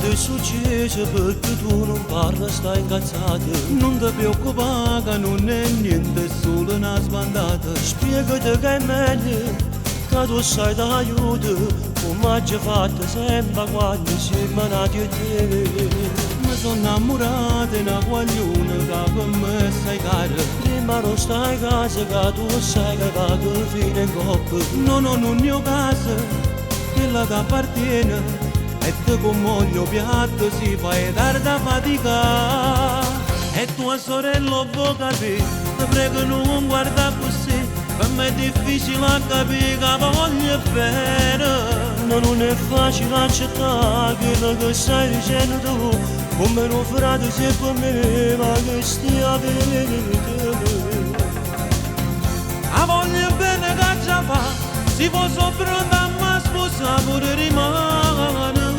Che succede perché tu non parli, stai incazzato. Non ti preoccupare che non è niente, è solo una sbandata. Spiegati che è meglio, che tu sai d'aiuto, come ci fatto sempre quando siamo nati a te. Mi sono innamorata di una guagliona che con me stai cara. Prima non stai a casa che tu sai che va che fine in coppa. Non ho un mio casa, quella che appartiene. E te come ogni piatto si fa tarda fatica. E tua sorella può capire, ti prego non guarda così, per me è difficile capire che voglio bene. No, non è facile accettare quello che stai dicendo tu, come un frate sei per me, ma che stia bene. A voglio bene che già fa, si può soffrire a me sposa pure rimane.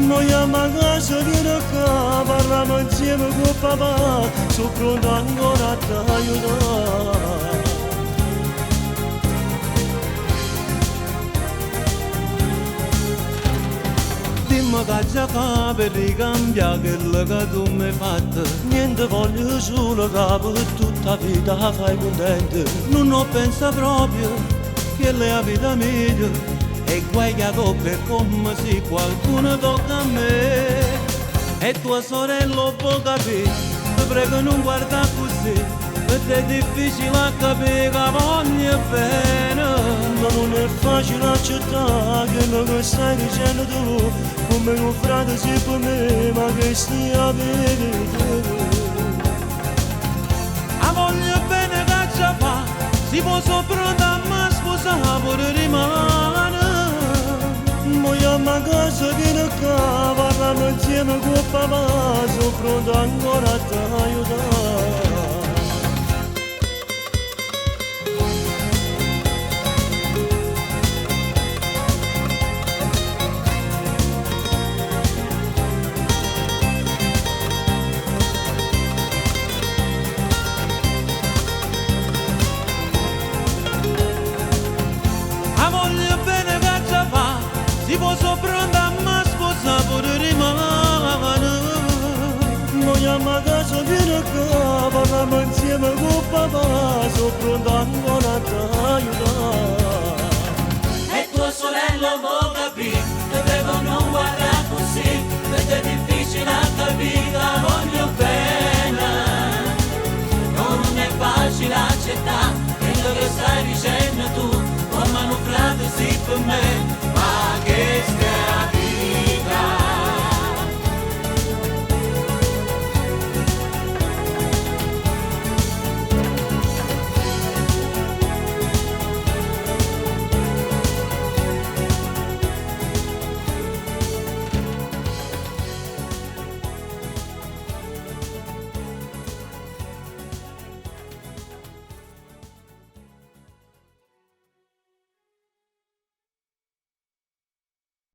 Noi a casa viene qua, parliamo insieme con papà, sono pronto ancora a ti aiutare. Dimmi che già fa per ricambiare quello che tu mi hai fatto. Niente voglio solo che per tutta la vita fai contento. Non ho pensato proprio che è la vita mia. E guai che per come se qualcuno tocca a me. E tua sorella può capire, ti prego non guarda così, per te è difficile capire che voglio bene. Ma non è facile accettare quello che stai dicendo tu, come un frate sei per me, ma che stia bene. A voglio bene che già fa, si può soffrire a me sposa pure rimane. Noi a casa viene qua, parliamo insieme con papà, sono pronto ancora a ti aiutare. A voglio bene che già fa, si può soffrire a me sposa pure rimane. Noi a casa viene qua, parliamo insieme con papà, sono pronto